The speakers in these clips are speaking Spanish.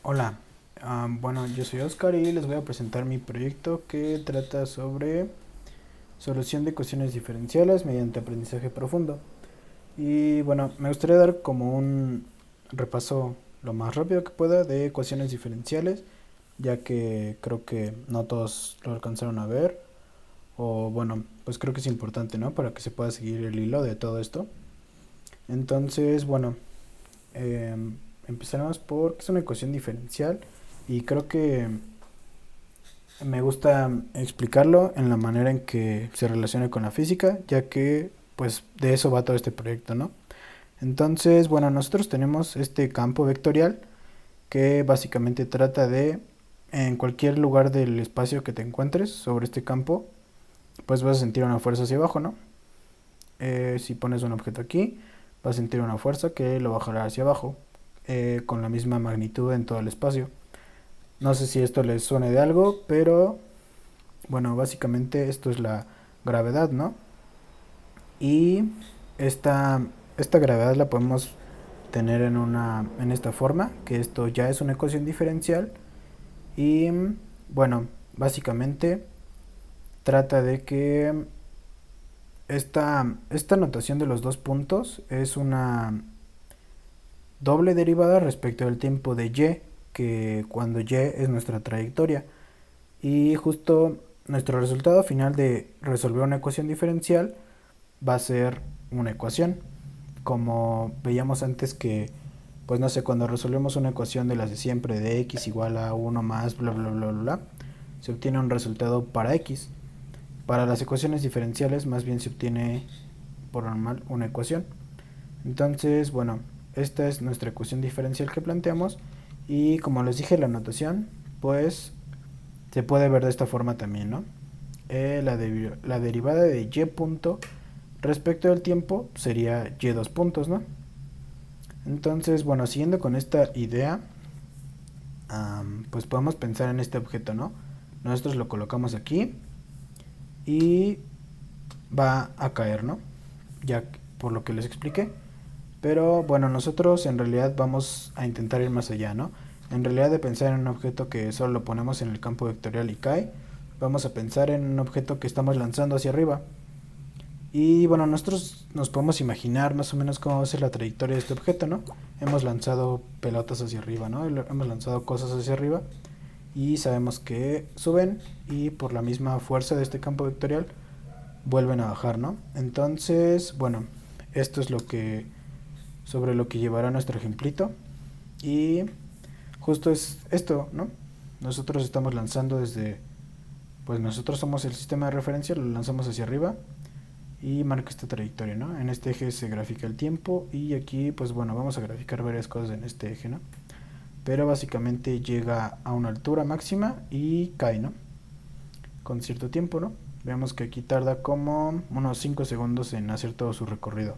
Hola, bueno, yo soy Oscar y les voy a presentar mi proyecto que trata sobre solución de ecuaciones diferenciales mediante aprendizaje profundo. Y bueno, me gustaría dar como un repaso lo más rápido que pueda de ecuaciones diferenciales, ya que creo que no todos lo alcanzaron a ver, o bueno, pues creo que es importante, ¿no? Para que se pueda seguir el hilo de todo esto. Entonces, bueno, eh, empezaremos por qué es una ecuación diferencial y creo que me gusta explicarlo en la manera en que se relaciona con la física, ya que pues de eso va todo este proyecto, ¿no? Entonces, bueno, nosotros tenemos este campo vectorial que básicamente trata de en cualquier lugar del espacio que te encuentres sobre este campo, pues vas a sentir una fuerza hacia abajo, ¿no? Si pones un objeto aquí, vas a sentir una fuerza que lo bajará hacia abajo, con la misma magnitud en todo el espacio. No sé si esto les suene de algo, pero bueno, básicamente esto es la gravedad, ¿no? Y esta gravedad la podemos tener en esta forma, que esto ya es una ecuación diferencial. Y bueno, básicamente trata de que esta notación de los dos puntos es una doble derivada respecto del tiempo de y, que cuando y es nuestra trayectoria. Y justo nuestro resultado final de resolver una ecuación diferencial va a ser una ecuación. Como veíamos antes que, pues no sé, cuando resolvemos una ecuación de las de siempre, de x igual a uno más bla bla bla bla, se obtiene un resultado para x. Para las ecuaciones diferenciales más bien se obtiene por normal una ecuación. Entonces, bueno, esta es nuestra ecuación diferencial que planteamos y como les dije la notación, pues se puede ver de esta forma también, ¿no? La derivada de y punto respecto del tiempo sería y dos puntos, ¿no? Entonces, bueno, siguiendo con esta idea, pues podemos pensar en este objeto, ¿no? Nosotros lo colocamos aquí y va a caer, ¿no? Ya por lo que les expliqué. Pero bueno, nosotros en realidad vamos a intentar ir más allá, ¿no? En realidad de pensar en un objeto que solo lo ponemos en el campo vectorial y cae, vamos a pensar en un objeto que estamos lanzando hacia arriba. Y bueno, nosotros nos podemos imaginar más o menos cómo va a ser la trayectoria de este objeto, ¿no? Hemos lanzado pelotas hacia arriba, ¿no? Hemos lanzado cosas hacia arriba y sabemos que suben y por la misma fuerza de este campo vectorial vuelven a bajar, ¿no? Entonces, bueno, esto es lo que sobre lo que llevará nuestro ejemplito y justo es esto, ¿no? Nosotros estamos lanzando desde, pues nosotros somos el sistema de referencia, lo lanzamos hacia arriba y marca esta trayectoria, ¿no? En este eje se grafica el tiempo y aquí, pues bueno, vamos a graficar varias cosas en este eje, ¿no? Pero básicamente llega a una altura máxima y cae, ¿no? Con cierto tiempo, ¿no? Vemos que aquí tarda como unos 5 segundos en hacer todo su recorrido.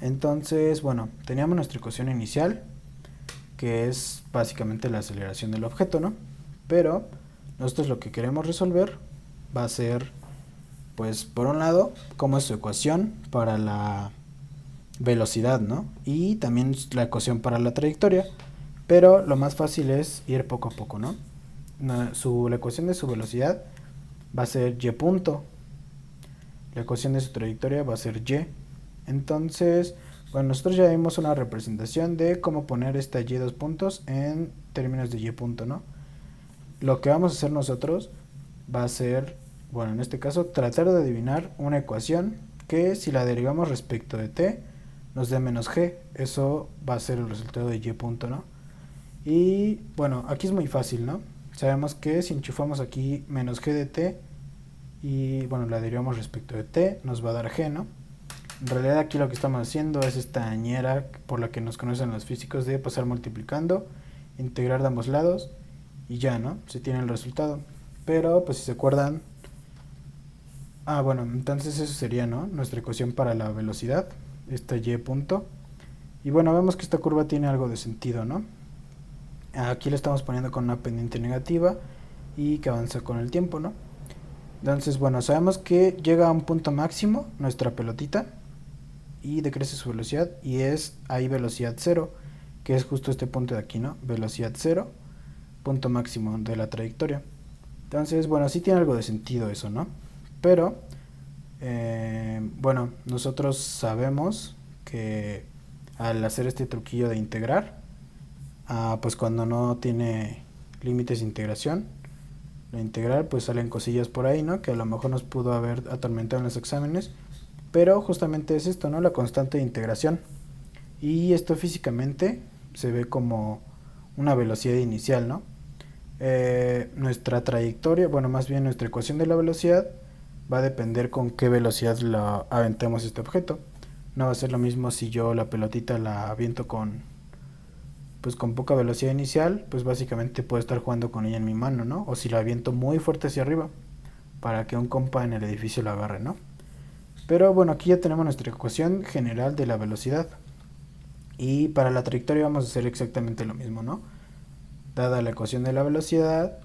Entonces, bueno, teníamos nuestra ecuación inicial, que es básicamente la aceleración del objeto, ¿no? Pero nosotros lo que queremos resolver va a ser, pues, por un lado, cómo es su ecuación para la velocidad, ¿no? Y también la ecuación para la trayectoria. Pero lo más fácil es ir poco a poco, ¿no? La ecuación de su velocidad va a ser y punto. La ecuación de su trayectoria va a ser y. Entonces, bueno, nosotros ya vimos una representación de cómo poner esta y dos puntos en términos de y punto, ¿no? Lo que vamos a hacer nosotros va a ser, bueno, en este caso, tratar de adivinar una ecuación que si la derivamos respecto de t nos dé menos g. Eso va a ser el resultado de y punto, ¿no? Y bueno, aquí es muy fácil, ¿no? Sabemos que si enchufamos aquí menos g de t y bueno, la derivamos respecto de t, nos va a dar g, ¿no? En realidad aquí lo que estamos haciendo es esta ñera por la que nos conocen los físicos de pasar multiplicando, integrar de ambos lados y ya, ¿no? Se tiene el resultado. Pero pues si se acuerdan, bueno, entonces eso sería, ¿no? Nuestra ecuación para la velocidad, esta y punto. Y bueno, vemos que esta curva tiene algo de sentido, ¿no? Aquí la estamos poniendo con una pendiente negativa y que avanza con el tiempo, ¿no? Entonces, bueno, sabemos que llega a un punto máximo nuestra pelotita y decrece su velocidad y es ahí velocidad cero. que es justo este punto de aquí, ¿no? Velocidad cero, punto máximo de la trayectoria. Entonces, bueno, sí tiene algo de sentido eso, ¿no? Pero, bueno, nosotros sabemos que al hacer este truquillo de integrar, pues cuando no tiene límites de integración, la integral, pues salen cosillas por ahí, ¿no? Que a lo mejor nos pudo haber atormentado en los exámenes, pero justamente es esto, ¿no? La constante de integración. Y esto físicamente se ve como una velocidad inicial, ¿no? Nuestra trayectoria, bueno, más bien nuestra ecuación de la velocidad va a depender con qué velocidad la aventemos este objeto. No va a ser lo mismo si yo la pelotita la aviento pues con poca velocidad inicial, pues básicamente puedo estar jugando con ella en mi mano, ¿no? O si la aviento muy fuerte hacia arriba para que un compa en el edificio la agarre, ¿no? Pero bueno, aquí ya tenemos nuestra ecuación general de la velocidad. Y para la trayectoria vamos a hacer exactamente lo mismo, ¿no? Dada la ecuación de la velocidad,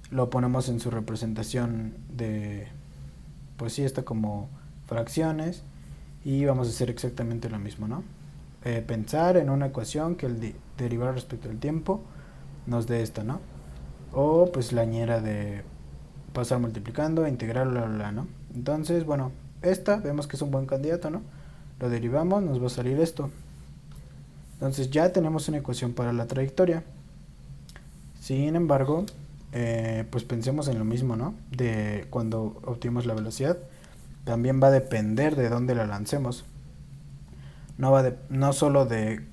lo ponemos en su representación de, pues sí, está como fracciones y vamos a hacer exactamente lo mismo, ¿no? Pensar en una ecuación que el derivar respecto al tiempo nos dé esta, ¿no? O pues la ñera de pasar multiplicando, integrar, bla, bla, bla, ¿no? Entonces, bueno, esta vemos que es un buen candidato, ¿no? Lo derivamos, nos va a salir esto. Entonces ya tenemos una ecuación para la trayectoria. Sin embargo, pues pensemos en lo mismo, ¿no? De cuando obtenemos la velocidad, también va a depender de dónde la lancemos. No solo de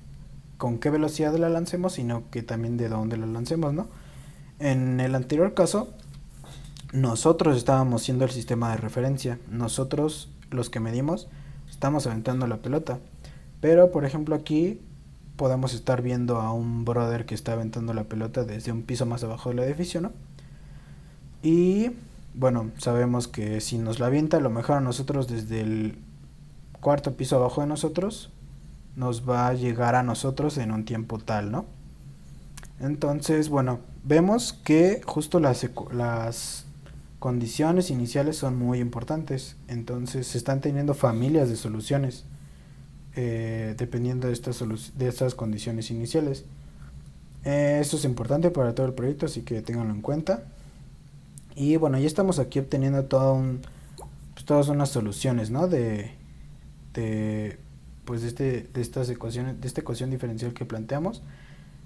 con qué velocidad la lancemos, sino que también de dónde la lancemos, ¿no? En el anterior caso, nosotros estábamos siendo el sistema de referencia. Nosotros, los que medimos, estamos aventando la pelota. Pero, por ejemplo, aquí podemos estar viendo a un brother que está aventando la pelota desde un piso más abajo del edificio, ¿no? Y bueno, sabemos que si nos la avienta, a lo mejor a nosotros desde el cuarto piso abajo de nosotros, nos va a llegar a nosotros en un tiempo tal, ¿no? Entonces, bueno, vemos que justo las condiciones iniciales son muy importantes. Entonces se están teniendo familias de soluciones dependiendo de estas condiciones iniciales. Esto es importante para todo el proyecto, así que ténganlo en cuenta. Y bueno, ya estamos aquí obteniendo pues todas unas soluciones, ¿no? Pues de estas ecuaciones, de esta ecuación diferencial que planteamos.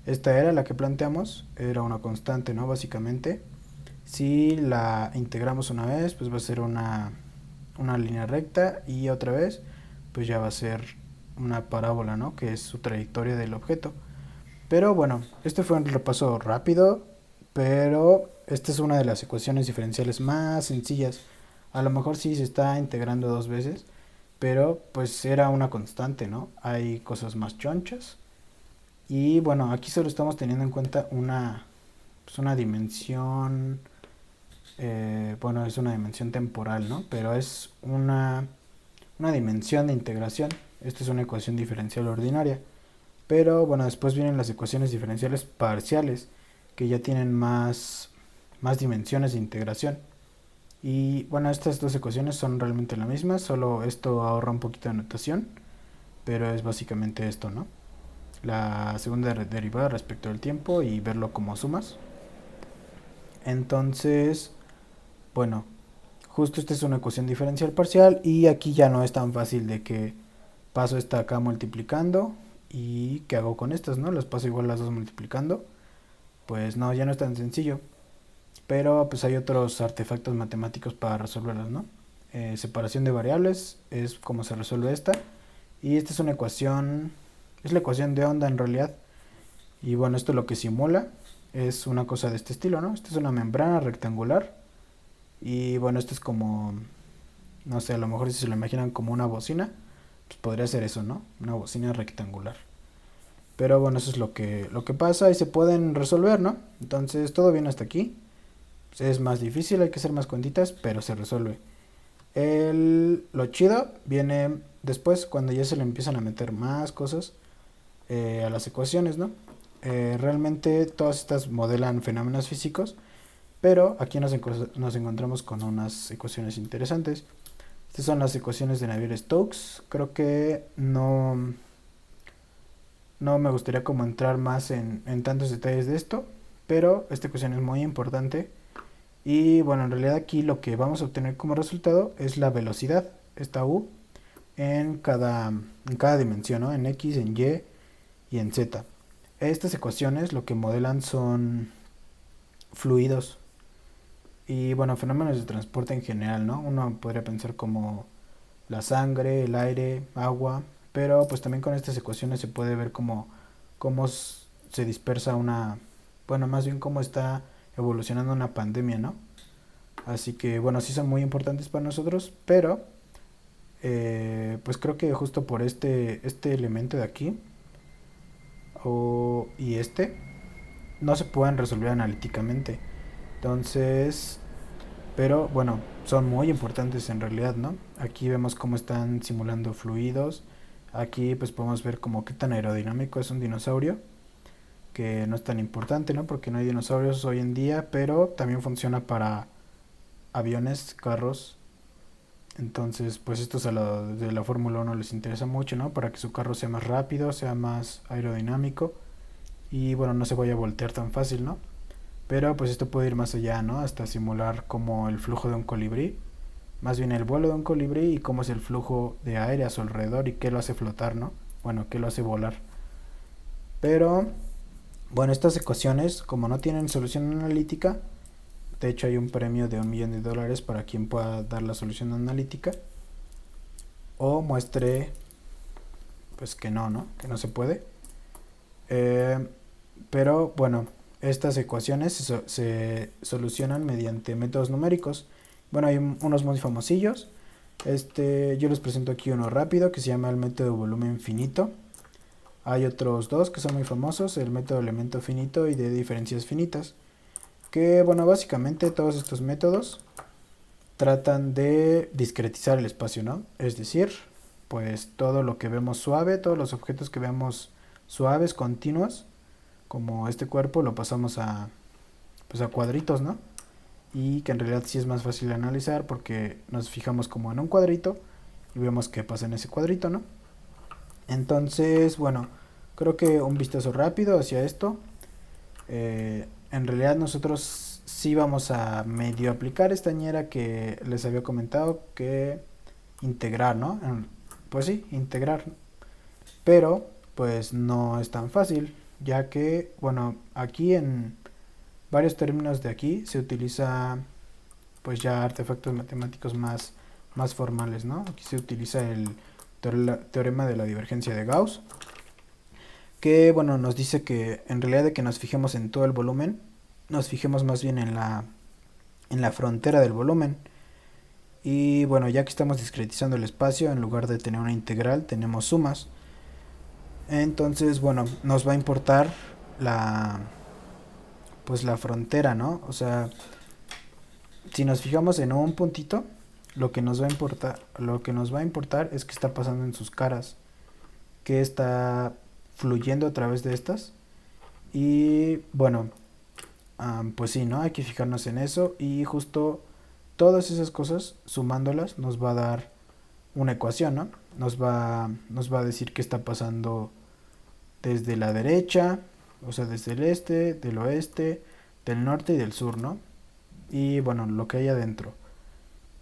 Esta era la que planteamos, era una constante, ¿no? Básicamente, si la integramos una vez, pues va a ser una línea recta y otra vez, pues ya va a ser una parábola, ¿no? Que es su trayectoria del objeto. Pero bueno, este fue un repaso rápido, pero esta es una de las ecuaciones diferenciales más sencillas. A lo mejor sí se está integrando dos veces, pero pues era una constante, ¿no? Hay cosas más chonchas. Y bueno, aquí solo estamos teniendo en cuenta pues una dimensión, bueno, es una dimensión temporal, ¿no? Pero es una dimensión de integración. Esta es una ecuación diferencial ordinaria. Pero bueno, después vienen las ecuaciones diferenciales parciales, que ya tienen más dimensiones de integración. Y bueno, estas dos ecuaciones son realmente la misma, solo esto ahorra un poquito de notación, pero es básicamente esto, ¿no? La segunda derivada respecto al tiempo y verlo como sumas. Entonces, bueno, justo esta es una ecuación diferencial parcial y aquí ya no es tan fácil de que paso esta acá multiplicando y ¿qué hago con estas, no? Las paso igual las dos multiplicando. Pues no, ya no es tan sencillo. Pero pues hay otros artefactos matemáticos para resolverlas, ¿no? Separación de variables es como se resuelve esta. Y esta es una ecuación, es la ecuación de onda en realidad. Y bueno, esto lo que simula es una cosa de este estilo, ¿no? Esta es una membrana rectangular. Y bueno, esto es como, no sé, a lo mejor si se lo imaginan como una bocina, pues podría ser eso, ¿no? Una bocina rectangular. Pero bueno, eso es lo que pasa y se pueden resolver, ¿no? Entonces, todo bien hasta aquí. Es más difícil, hay que hacer más cuentitas, pero se resuelve. Lo chido viene después, cuando ya se le empiezan a meter más cosas a las ecuaciones, ¿no? Realmente todas estas modelan fenómenos físicos, pero aquí nos encontramos con unas ecuaciones interesantes. Estas son las ecuaciones de Navier-Stokes. Creo que no No me gustaría como entrar más en tantos detalles de esto, pero esta ecuación es muy importante. Y bueno, en realidad aquí lo que vamos a obtener como resultado es la velocidad, esta u, en cada dimensión, ¿no? En x, en y y en z. Estas ecuaciones lo que modelan son fluidos y bueno, fenómenos de transporte en general, ¿no? Uno podría pensar como la sangre, el aire, agua, pero pues también con estas ecuaciones se puede ver cómo se dispersa bueno, más bien cómo está evolucionando una pandemia, ¿no? Así que bueno, sí son muy importantes para nosotros, pero pues creo que justo por este elemento de aquí y no se pueden resolver analíticamente. Entonces, pero bueno, son muy importantes en realidad, ¿no? Aquí vemos cómo están simulando fluidos. Aquí pues podemos ver como qué tan aerodinámico es un dinosaurio, que no es tan importante, ¿no? Porque no hay dinosaurios hoy en día, pero también funciona para aviones, carros. Entonces, pues estos a los de la Fórmula 1 les interesa mucho, ¿no? Para que su carro sea más rápido, sea más aerodinámico y bueno, no se vaya a voltear tan fácil, ¿no? Pero pues esto puede ir más allá, ¿no? Hasta simular como el flujo de un colibrí, más bien el vuelo de un colibrí y cómo es el flujo de aire a su alrededor y qué lo hace flotar, ¿no? Bueno, qué lo hace volar. Pero bueno, estas ecuaciones, como no tienen solución analítica, de hecho hay un premio de $1 millón para quien pueda dar la solución analítica o muestre pues que no, ¿no? Que no se puede. Eh, pero bueno, estas ecuaciones se solucionan mediante métodos numéricos. Bueno, hay unos muy famosillos. Yo les presento aquí uno rápido que se llama el método de volumen finito. Hay otros dos que son muy famosos, el método de elemento finito y de diferencias finitas. Que bueno, básicamente todos estos métodos tratan de discretizar el espacio, ¿no? Es decir, pues todo lo que vemos suave, todos los objetos que vemos suaves, continuos, como este cuerpo, lo pasamos pues a cuadritos, ¿no? Y que en realidad sí es más fácil de analizar porque nos fijamos como en un cuadrito y vemos qué pasa en ese cuadrito, ¿no? Entonces, bueno, creo que un vistazo rápido hacia esto. En realidad nosotros sí vamos a medio aplicar esta ñera que les había comentado que integrar, ¿no? Pues sí, integrar. Pero pues no es tan fácil, ya que, bueno, aquí en varios términos de aquí se utiliza pues ya artefactos matemáticos más formales, ¿no? Aquí se utiliza el teorema de la divergencia de Gauss, que bueno, nos dice que en realidad de que nos fijemos en todo el volumen, nos fijemos más bien en la frontera del volumen. Y bueno, ya que estamos discretizando el espacio, en lugar de tener una integral, tenemos sumas. Entonces, bueno, nos va a importar la pues la frontera, ¿no? O sea, si nos fijamos en un puntito, lo que nos va a importar es qué está pasando en sus caras, qué está fluyendo a través de estas. Y bueno, pues sí, ¿no? Hay que fijarnos en eso y justo todas esas cosas, sumándolas, nos va a dar una ecuación, ¿no? Nos va a decir qué está pasando desde la derecha, o sea, desde el este, del oeste, del norte y del sur, ¿no? Y bueno, lo que hay adentro.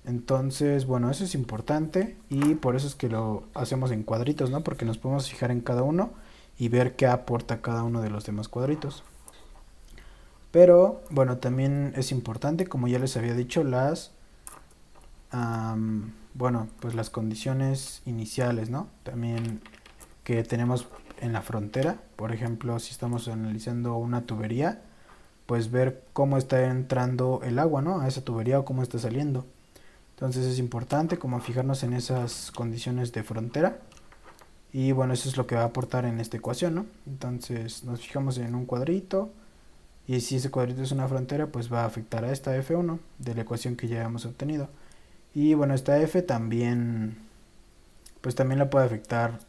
Entonces, bueno, eso es importante y por eso es que lo hacemos en cuadritos, ¿no? Porque nos podemos fijar en cada uno y ver qué aporta cada uno de los demás cuadritos. Pero, bueno, también es importante, como ya les había dicho, bueno, pues las condiciones iniciales, ¿no? También que tenemos en la frontera, por ejemplo, si estamos analizando una tubería, pues ver cómo está entrando el agua, ¿no? A esa tubería o cómo está saliendo. Entonces es importante como fijarnos en esas condiciones de frontera. Y bueno, eso es lo que va a aportar en esta ecuación, ¿no? Entonces nos fijamos en un cuadrito y si ese cuadrito es una frontera, pues va a afectar a esta F1 de la ecuación que ya hemos obtenido. Y bueno, esta F también, pues también la puede afectar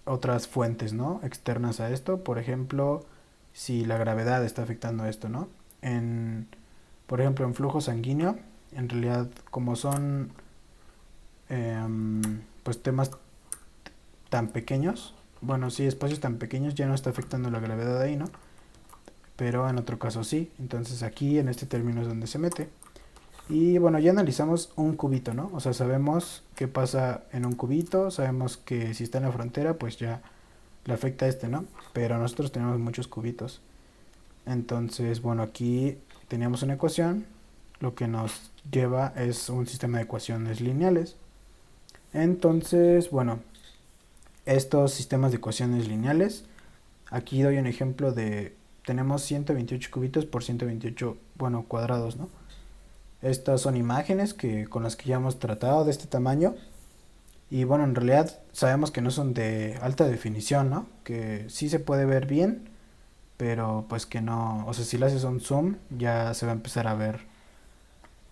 otras fuentes, ¿no? Externas a esto. Por ejemplo, si la gravedad está afectando esto, ¿no? Por ejemplo, en flujo sanguíneo, en realidad, como son pues temas tan pequeños, bueno, sí, espacios tan pequeños ya no está afectando la gravedad ahí, ¿no? Pero en otro caso sí. Entonces aquí en este término es donde se mete. Y bueno, ya analizamos un cubito, ¿no? O sea, sabemos qué pasa en un cubito, sabemos que si está en la frontera, pues ya le afecta a este, ¿no? Pero nosotros tenemos muchos cubitos. Entonces, bueno, aquí teníamos una ecuación, lo que nos lleva es un sistema de ecuaciones lineales. Entonces, bueno, estos sistemas de ecuaciones lineales, aquí doy un ejemplo de, tenemos 128 cubitos por 128, bueno, cuadrados, ¿no? Estas son imágenes que, con las que ya hemos tratado de este tamaño. Y bueno, en realidad sabemos que no son de alta definición, ¿no? Que sí se puede ver bien, pero pues que no, o sea, si le haces un zoom ya se va a empezar a ver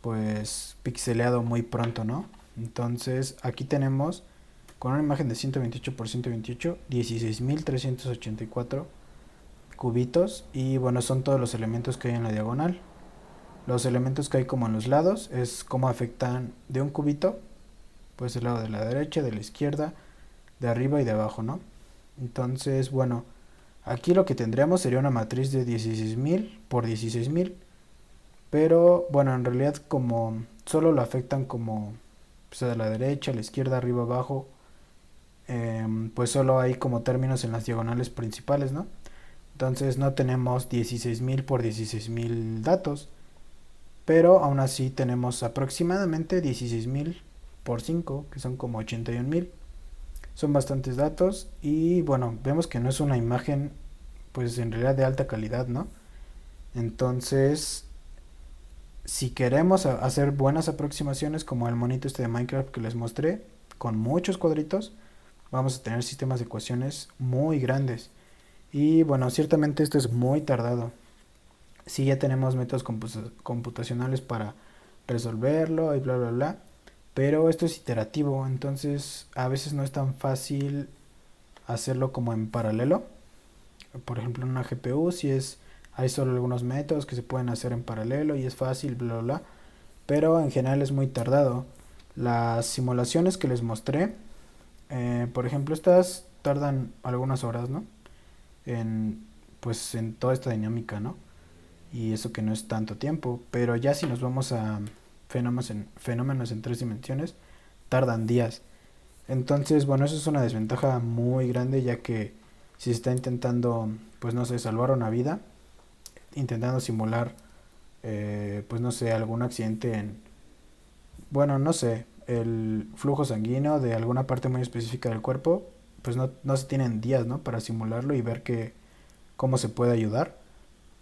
pues pixeleado muy pronto, ¿no? Entonces aquí tenemos con una imagen de 128 por 128, 16.384 cubitos y bueno, son todos los elementos que hay en la diagonal. Los elementos que hay como en los lados es cómo afectan de un cubito, pues el lado de la derecha, de la izquierda, de arriba y de abajo, ¿no? Entonces, bueno, aquí lo que tendríamos sería una matriz de 16.000 por 16.000, pero bueno, en realidad como solo lo afectan como pues, a la derecha, a la izquierda, arriba, abajo, pues solo hay como términos en las diagonales principales, ¿no? Entonces no tenemos 16.000 por 16.000 datos, pero aún así tenemos aproximadamente 16.000 por 5, que son como 81.000. Son bastantes datos y bueno, vemos que no es una imagen pues en realidad de alta calidad, ¿no? Entonces, si queremos hacer buenas aproximaciones como el monito este de Minecraft que les mostré, con muchos cuadritos, vamos a tener sistemas de ecuaciones muy grandes. Y bueno, ciertamente esto es muy tardado. Sí, ya tenemos métodos computacionales para resolverlo y bla, bla, bla. Pero esto es iterativo, entonces a veces no es tan fácil hacerlo como en paralelo. Por ejemplo, en una GPU, si es, hay solo algunos métodos que se pueden hacer en paralelo y es fácil, bla, bla, bla. Pero en general es muy tardado. Las simulaciones que les mostré, por ejemplo, estas tardan algunas horas, ¿no? En, pues en toda esta dinámica, ¿no? Y eso que no es tanto tiempo, pero ya si nos vamos a fenómenos en tres dimensiones, tardan días. Entonces, bueno, eso es una desventaja muy grande ya que si se está intentando, pues no sé, salvar una vida, intentando simular, pues no sé, algún accidente en, bueno, no sé, el flujo sanguíneo de alguna parte muy específica del cuerpo, pues no se tienen días, ¿no? Para simularlo y ver cómo se puede ayudar.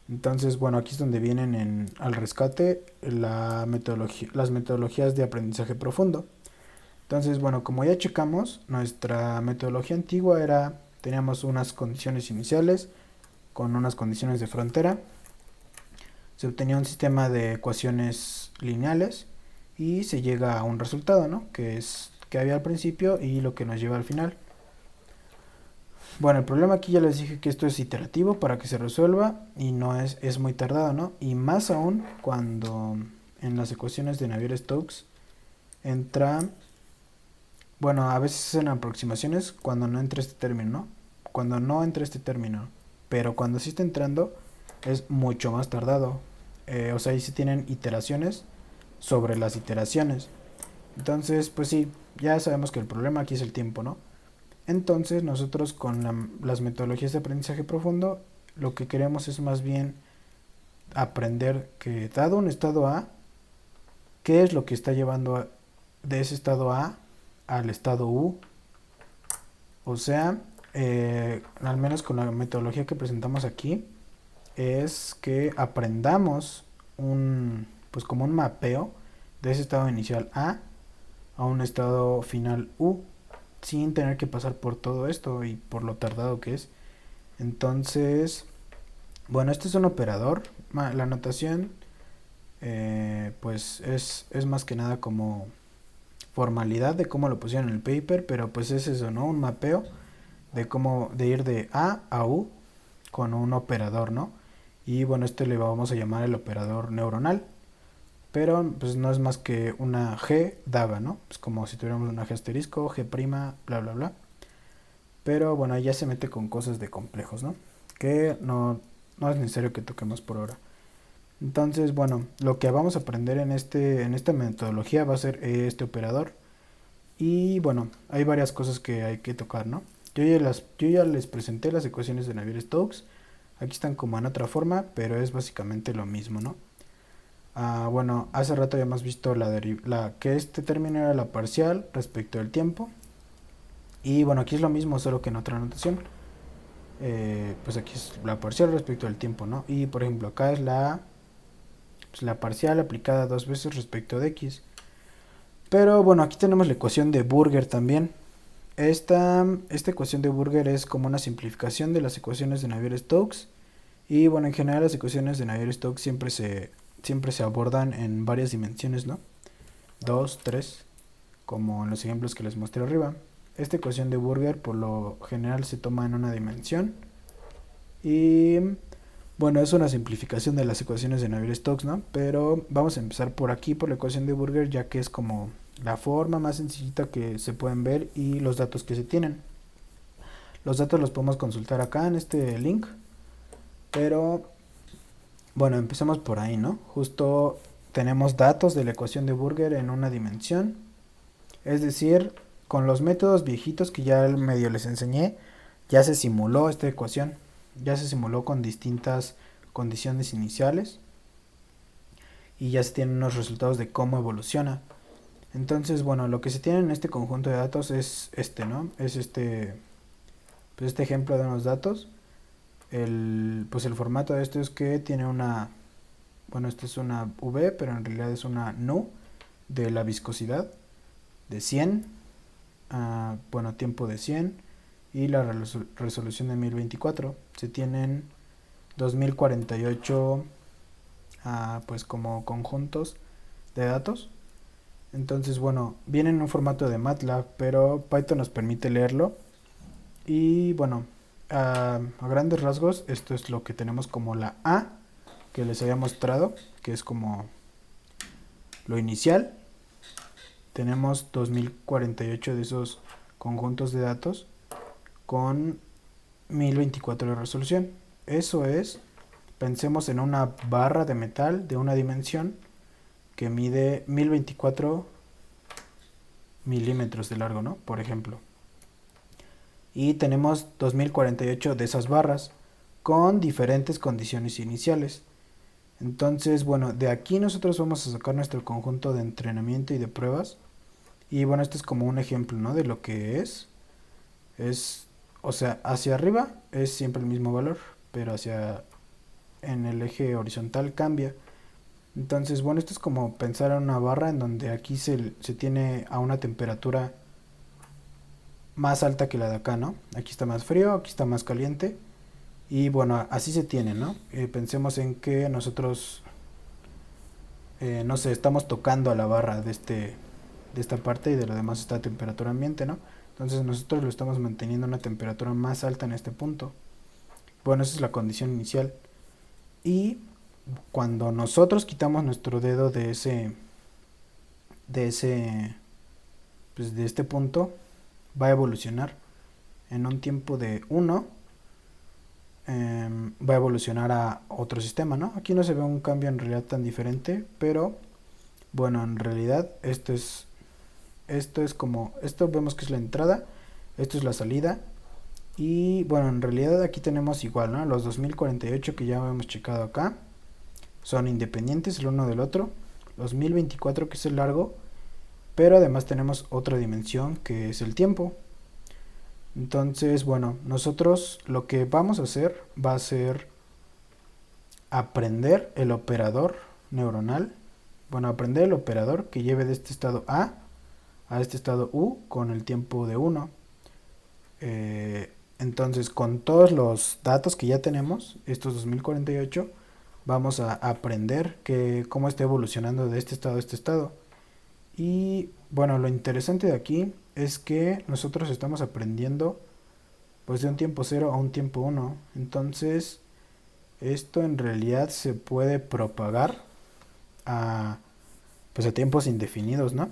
Entonces, bueno, aquí es donde vienen al rescate las metodologías de aprendizaje profundo. Entonces, bueno, como ya checamos, nuestra metodología antigua era, teníamos unas condiciones iniciales con unas condiciones de frontera, se obtenía un sistema de ecuaciones lineales y se llega a un resultado, ¿no? Que es que había al principio y lo que nos lleva al final. Bueno, el problema aquí ya les dije que esto es iterativo para que se resuelva y no es muy tardado, ¿no? Y más aún cuando en las ecuaciones de Navier-Stokes entra, bueno, a veces en aproximaciones cuando no entra este término, ¿no? Cuando no entra este término, pero cuando sí está entrando es mucho más tardado. O sea, ahí se tienen iteraciones sobre las iteraciones. Entonces, pues sí, ya sabemos que el problema aquí es el tiempo, ¿no? Entonces nosotros con las metodologías de aprendizaje profundo lo que queremos es más bien aprender que dado un estado A, qué es lo que está llevando de ese estado A al estado U. O sea, al menos con la metodología que presentamos aquí, es que aprendamos pues como un mapeo de ese estado inicial a un estado final U, sin tener que pasar por todo esto y por lo tardado que es. Entonces, bueno, este es un operador. La notación, pues es más que nada como formalidad de cómo lo pusieron en el paper, pero pues es eso, ¿no? Un mapeo de cómo de ir de A a U con un operador, ¿no? Y bueno, este le vamos a llamar el operador neuronal, pero pues no es más que una G dada, ¿no? Es como si tuviéramos una G asterisco, G prima, bla, bla, bla. pero bueno, ya se mete con cosas de complejos, ¿no? Que no es necesario que toquemos por ahora. Entonces, bueno, lo que vamos a aprender en esta metodología va a ser este operador. Y bueno, hay varias cosas que hay que tocar, ¿no? Yo ya les presenté las ecuaciones de Navier-Stokes. Aquí están como en otra forma, pero es básicamente lo mismo, ¿no? Bueno, hace rato habíamos visto que este término era la parcial respecto del tiempo. Y bueno, aquí es lo mismo, solo que en otra notación. Pues aquí es la parcial respecto del tiempo, ¿no? Y por ejemplo, acá es pues, la parcial aplicada dos veces respecto de x. Pero bueno, aquí tenemos la ecuación de Burger también. Esta ecuación de Burger es como una simplificación de las ecuaciones de Navier-Stokes. Y bueno, en general las ecuaciones de Navier-Stokes siempre se abordan en varias dimensiones, ¿no? 2, 3, como en los ejemplos que les mostré arriba. Esta ecuación de Burger por lo general se toma en una dimensión. Y bueno, es una simplificación de las ecuaciones de Navier-Stokes, ¿no? Pero vamos a empezar por aquí, por la ecuación de Burger, ya que es como la forma más sencillita que se pueden ver y los datos que se tienen. Los datos los podemos consultar acá en este link, pero bueno, empecemos por ahí, ¿no? Justo tenemos datos de la ecuación de Burger en una dimensión, es decir, con los métodos viejitos que ya medio les enseñé, ya se simuló esta ecuación, ya se simuló con distintas condiciones iniciales y ya se tienen unos resultados de cómo evoluciona. Entonces, bueno, lo que se tiene en este conjunto de datos es este, ¿no? Es pues este ejemplo de unos datos. Pues el formato de esto es que tiene bueno, esta es una V, pero en realidad es una nu de la viscosidad de 100, bueno, tiempo de 100 y la resolución de 1024. Se tienen 2048 pues como conjuntos de datos. Entonces, bueno, viene en un formato de MATLAB, pero Python nos permite leerlo. Y bueno, a grandes rasgos, esto es lo que tenemos como la A que les había mostrado, que es como lo inicial. Tenemos 2048 de esos conjuntos de datos con 1024 de resolución. Eso es, pensemos en una barra de metal de una dimensión que mide 1024 milímetros de largo, ¿no? Por ejemplo. Y tenemos 2048 de esas barras con diferentes condiciones iniciales. Entonces, bueno, de aquí nosotros vamos a sacar nuestro conjunto de entrenamiento y de pruebas. Y bueno, este es como un ejemplo, ¿no? De lo que es. O sea, hacia arriba es siempre el mismo valor, pero en el eje horizontal cambia. Entonces, bueno, esto es como pensar en una barra en donde aquí se tiene a una temperatura más alta que la de acá, ¿no? Aquí está más frío, aquí está más caliente. Y bueno, así se tiene, ¿no? Pensemos en que nosotros, no sé, estamos tocando a la barra de esta parte y de lo demás está a temperatura ambiente, ¿no? Entonces nosotros lo estamos manteniendo a una temperatura más alta en este punto. Bueno, esa es la condición inicial. Y cuando nosotros quitamos nuestro dedo de ese, pues de este punto, va a evolucionar en un tiempo de 1, va a evolucionar a otro sistema, ¿no? Aquí no se ve un cambio en realidad tan diferente, pero bueno, en realidad esto vemos que es la entrada, esto es la salida. Y bueno, en realidad aquí tenemos igual, ¿no? Los 2048 que ya hemos checado acá son independientes el uno del otro. Los 1024 que es el largo, pero además tenemos otra dimensión que es el tiempo. Entonces, bueno, nosotros lo que vamos a hacer va a ser aprender el operador neuronal. Bueno, aprender el operador que lleve de este estado a este estado U con el tiempo de 1. Entonces, con todos los datos que ya tenemos, estos 2048, vamos a aprender cómo está evolucionando de este estado a este estado. Y bueno, lo interesante de aquí es que nosotros estamos aprendiendo pues de un tiempo cero a un tiempo 1. Entonces, esto en realidad se puede propagar a pues a tiempos indefinidos, ¿no?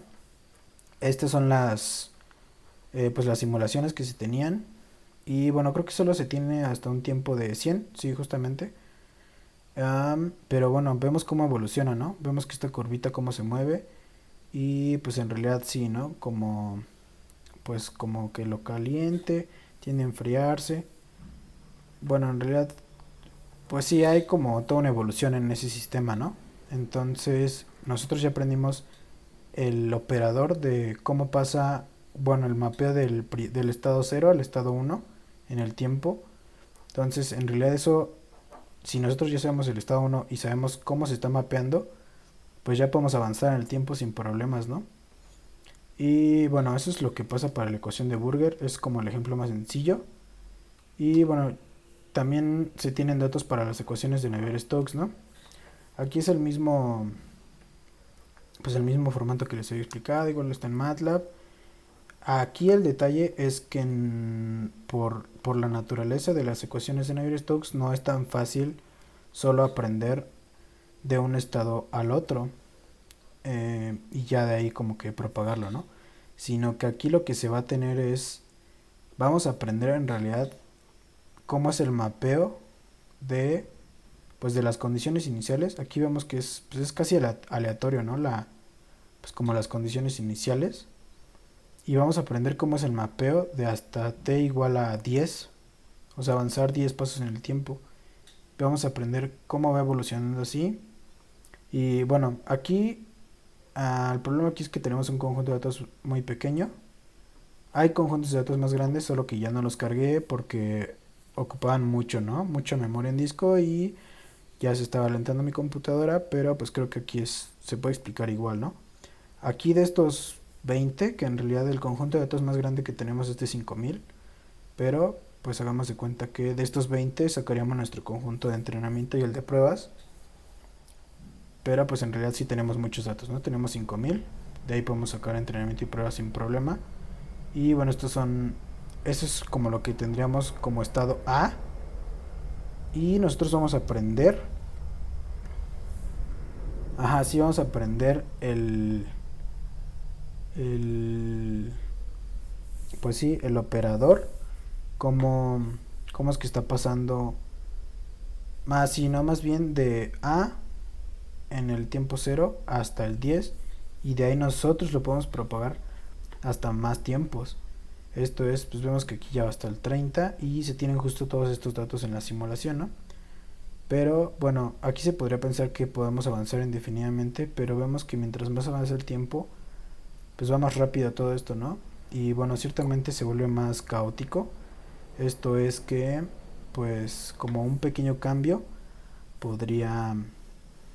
Estas son pues las simulaciones que se tenían Y bueno, creo que solo se tiene hasta un tiempo de 100, sí, justamente. Pero bueno, vemos cómo evoluciona, ¿no? Vemos que esta curvita cómo se mueve y pues en realidad sí, ¿no? Como pues como que lo caliente tiende a enfriarse. Bueno, en realidad pues sí hay como toda una evolución en ese sistema, ¿no? Entonces, nosotros ya aprendimos el operador de cómo pasa, bueno, el mapeo del estado cero al estado uno en el tiempo. Entonces, en realidad eso, si nosotros ya sabemos el estado uno y sabemos cómo se está mapeando, pues ya podemos avanzar en el tiempo sin problemas, ¿no? Y bueno, eso es lo que pasa para la ecuación de Burger, es como el ejemplo más sencillo. Y bueno, también se tienen datos para las ecuaciones de Navier-Stokes, ¿no? Aquí es pues el mismo formato que les había explicado, igual está en MATLAB. Aquí el detalle es que por la naturaleza de las ecuaciones de Navier-Stokes no es tan fácil solo aprender de un estado al otro y ya de ahí como que propagarlo, ¿no? Sino que aquí lo que se va a tener es, vamos a aprender en realidad cómo es el mapeo de, pues de las condiciones iniciales. Aquí vemos que pues es casi aleatorio, ¿no? Pues como las condiciones iniciales. Y vamos a aprender cómo es el mapeo de hasta t igual a 10, o sea, avanzar 10 pasos en el tiempo. Vamos a aprender cómo va evolucionando así. Y bueno, aquí el problema aquí es que tenemos un conjunto de datos muy pequeño. Hay conjuntos de datos más grandes, solo que ya no los cargué porque ocupaban mucho, ¿no? Mucha memoria en disco y ya se estaba alentando mi computadora, pero pues creo que aquí se puede explicar igual, ¿no? Aquí de estos 20, que en realidad el conjunto de datos más grande que tenemos es de 5000, pero pues hagamos de cuenta que de estos 20 sacaríamos nuestro conjunto de entrenamiento y el de pruebas, pero pues en realidad sí tenemos muchos datos, ¿no? Tenemos 5000, de ahí podemos sacar entrenamiento y pruebas sin problema. Y bueno, eso es como lo que tendríamos como estado A. Y nosotros vamos a aprender, ajá, sí vamos a aprender el pues sí, el operador, cómo, cómo es que está pasando, más sí, no, más bien de A en el tiempo cero hasta el 10 y de ahí nosotros lo podemos propagar hasta más tiempos. Esto es, pues vemos que aquí ya va hasta el 30 y se tienen justo todos estos datos en la simulación, ¿no? Pero bueno, aquí se podría pensar que podemos avanzar indefinidamente, pero vemos que mientras más avanza el tiempo, pues va más rápido todo esto, ¿no? Y bueno, ciertamente se vuelve más caótico. Esto es que, pues como un pequeño cambio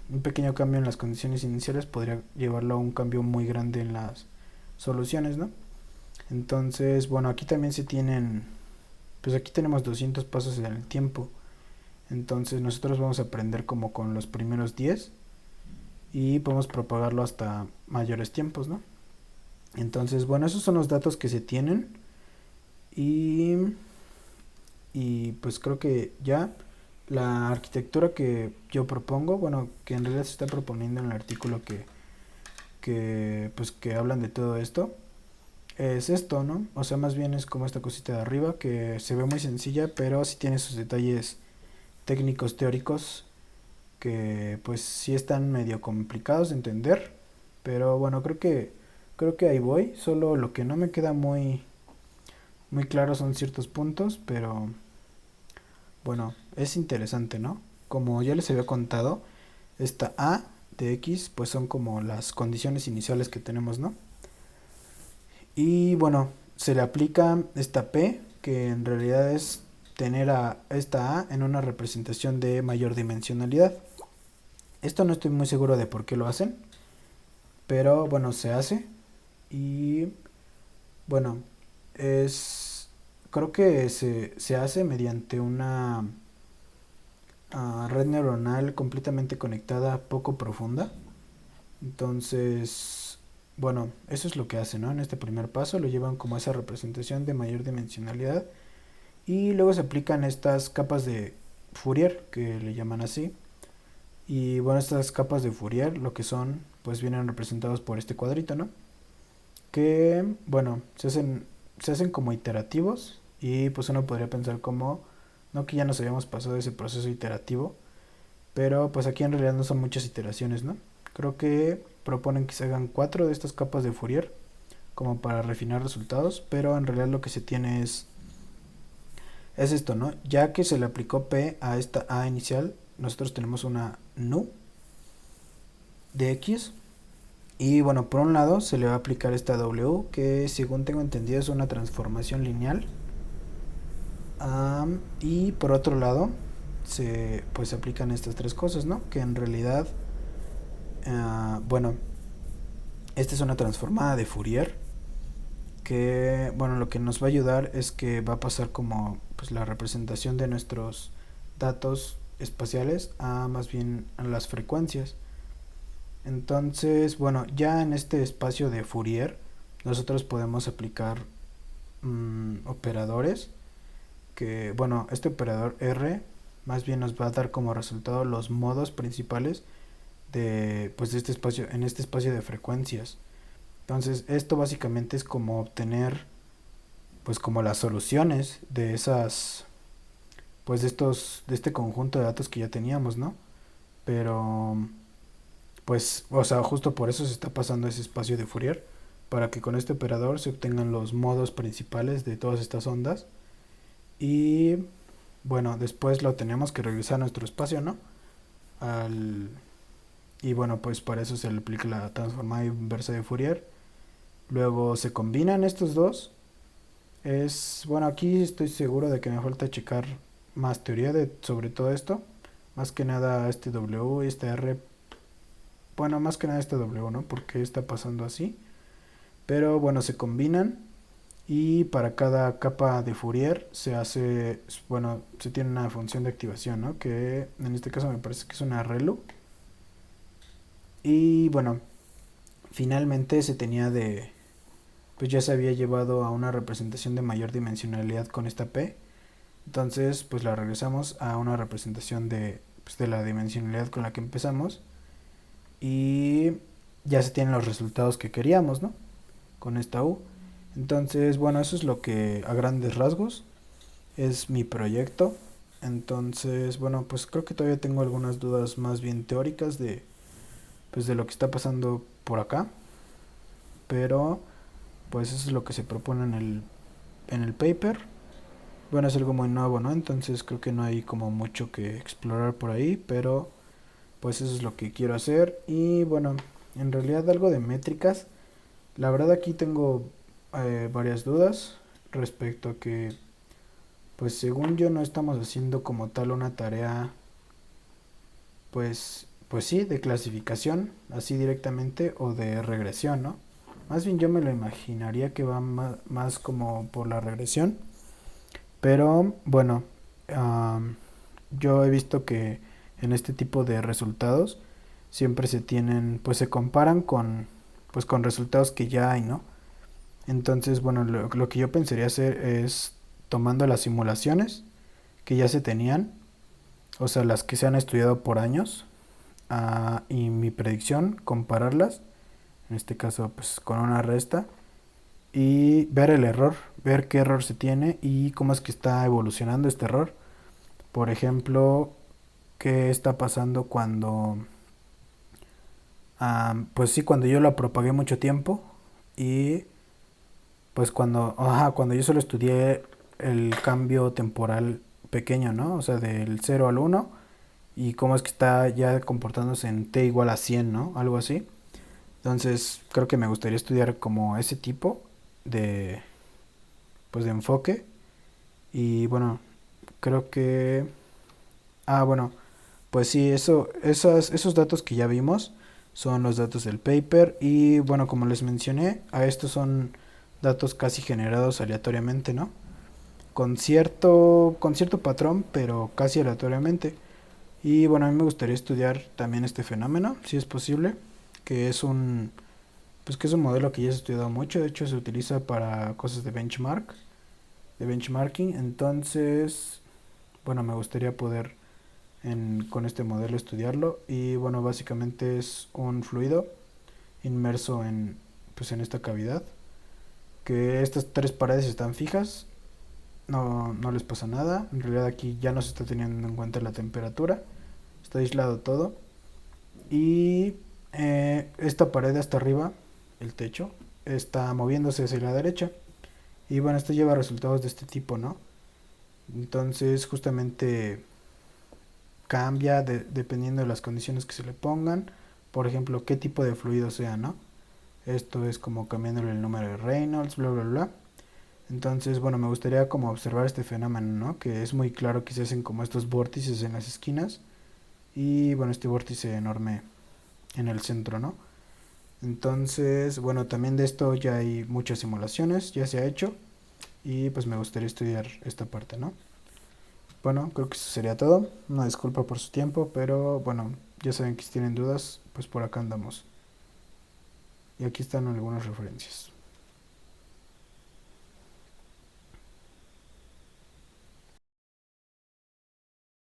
en las condiciones iniciales podría llevarlo a un cambio muy grande en las soluciones, ¿no? Entonces, bueno, aquí también pues aquí tenemos 200 pasos en el tiempo. Entonces nosotros vamos a aprender como con los primeros 10 y podemos propagarlo hasta mayores tiempos, ¿no? Entonces, bueno, esos son los datos que se tienen y, y pues creo que ya la arquitectura que yo propongo, bueno, que en realidad se está proponiendo en el artículo pues que hablan de todo esto, es esto, ¿no? O sea, más bien es como esta cosita de arriba que se ve muy sencilla, pero sí tiene sus detalles técnicos teóricos que pues sí están medio complicados de entender, pero bueno, creo que ahí voy, solo lo que no me queda muy claro son ciertos puntos, pero bueno, es interesante, ¿no? Como ya les había contado, esta A de X pues son como las condiciones iniciales que tenemos, ¿no? Y bueno, se le aplica esta P, que en realidad es tener a esta A en una representación de mayor dimensionalidad. Esto no estoy muy seguro de por qué lo hacen, pero bueno, se hace. Y bueno, es creo que se hace mediante una red neuronal completamente conectada, poco profunda. Entonces, bueno, eso es lo que hacen, ¿no? En este primer paso lo llevan como esa representación de mayor dimensionalidad y luego se aplican estas capas de Fourier, que le llaman así. Y bueno, estas capas de Fourier lo que son, pues vienen representados por este cuadrito, ¿no? Que, bueno, se hacen como iterativos Y pues uno podría pensar como, no que ya nos habíamos pasado ese proceso iterativo, pero pues aquí en realidad no son muchas iteraciones, ¿no? Creo que proponen que se hagan 4 de estas capas de Fourier como para refinar resultados, pero en realidad lo que se tiene es esto, ¿no? Ya que se le aplicó P a esta A inicial, nosotros tenemos una nu de X. Y bueno, por un lado se le va a aplicar esta W, que según tengo entendido es una transformación lineal. Y por otro lado, pues se aplican estas tres cosas, ¿no? Que en realidad, bueno, esta es una transformada de Fourier, que, bueno, lo que nos va a ayudar es que va a pasar como pues, la representación de nuestros datos espaciales a más bien a las frecuencias. Entonces, bueno, ya en este espacio de Fourier, nosotros podemos aplicar operadores que, bueno, este operador R más bien nos va a dar como resultado los modos principales de, pues, de este espacio, en este espacio de frecuencias. Entonces, esto básicamente es como obtener, pues, como las soluciones de esas, pues, de este conjunto de datos que ya teníamos, ¿no? Pero, pues, o sea, justo por eso se está pasando ese espacio de Fourier, para que con este operador se obtengan los modos principales de todas estas ondas. Y bueno, después lo tenemos que regresar a nuestro espacio, ¿no? Al, y bueno, pues para eso se le aplica la transformada inversa de Fourier. Luego se combinan estos dos. Bueno, aquí estoy seguro de que me falta checar más teoría sobre todo esto. Más que nada este W y este R. Bueno, más que nada este W, ¿no? Porque está pasando así. Pero bueno, se combinan y para cada capa de Fourier se hace, bueno, se tiene una función de activación, ¿no? Que en este caso me parece que es una ReLU. Y bueno, finalmente se tenía pues ya se había llevado a una representación de mayor dimensionalidad con esta P. Entonces, pues la regresamos a una representación pues, de la dimensionalidad con la que empezamos. Y ya se tienen los resultados que queríamos, ¿no? Con esta U. Entonces, bueno, eso es lo que a grandes rasgos es mi proyecto. Entonces, bueno, pues creo que todavía tengo algunas dudas más bien teóricas pues de lo que está pasando por acá. Pero, pues eso es lo que se propone en el paper. Bueno, es algo muy nuevo, ¿no? Entonces creo que no hay como mucho que explorar por ahí, pero pues eso es lo que quiero hacer. Y bueno, en realidad algo de métricas. La verdad aquí tengo varias dudas respecto a que, pues según yo no estamos haciendo como tal una tarea, pues sí, de clasificación, así directamente, o de regresión, ¿no? Más bien yo me lo imaginaría que va más como por la regresión. Pero bueno, am, yo he visto que en este tipo de resultados siempre se tienen, pues se comparan pues con resultados que ya hay, ¿no? Entonces, bueno, lo que yo pensaría hacer es tomando las simulaciones que ya se tenían, o sea, las que se han estudiado por años, y mi predicción, compararlas, en este caso, pues con una resta, y ver el error, ver qué error se tiene y cómo es que está evolucionando este error. Por ejemplo, qué está pasando cuando, pues sí, cuando yo lo propagué mucho tiempo y pues cuando yo solo estudié el cambio temporal pequeño, ¿no? O sea, del 0 al 1 y cómo es que está ya comportándose en t igual a 100, ¿no? Algo así. Entonces, creo que me gustaría estudiar como ese tipo de, pues de enfoque. Y bueno, creo que, bueno, pues sí, esos datos que ya vimos son los datos del paper y bueno, como les mencioné, a estos son datos casi generados aleatoriamente, ¿no? Con cierto patrón, pero casi aleatoriamente. Y bueno, a mí me gustaría estudiar también este fenómeno, si es posible, que es pues que es un modelo que ya se ha estudiado mucho, de hecho se utiliza para cosas de benchmarking, entonces, bueno, me gustaría poder con este modelo estudiarlo y bueno, básicamente es un fluido inmerso pues en esta cavidad, que estas tres paredes están fijas no les pasa nada. En realidad aquí ya no se está teniendo en cuenta la temperatura, está aislado todo. Y esta pared hasta arriba, el techo, está moviéndose hacia la derecha. Y bueno, esto lleva resultados de este tipo, ¿no? Entonces justamente cambia dependiendo de las condiciones que se le pongan. Por ejemplo, qué tipo de fluido sea, ¿no? Esto es como cambiándole el número de Reynolds, bla, bla, bla. Entonces, bueno, me gustaría como observar este fenómeno, ¿no? Que es muy claro que se hacen como estos vórtices en las esquinas y, bueno, este vórtice enorme en el centro, ¿no? Entonces, bueno, también de esto ya hay muchas simulaciones, ya se ha hecho y pues me gustaría estudiar esta parte, ¿no? Bueno, creo que eso sería todo. Una disculpa por su tiempo, pero bueno, ya saben que si tienen dudas, pues por acá andamos. Y aquí están algunas referencias.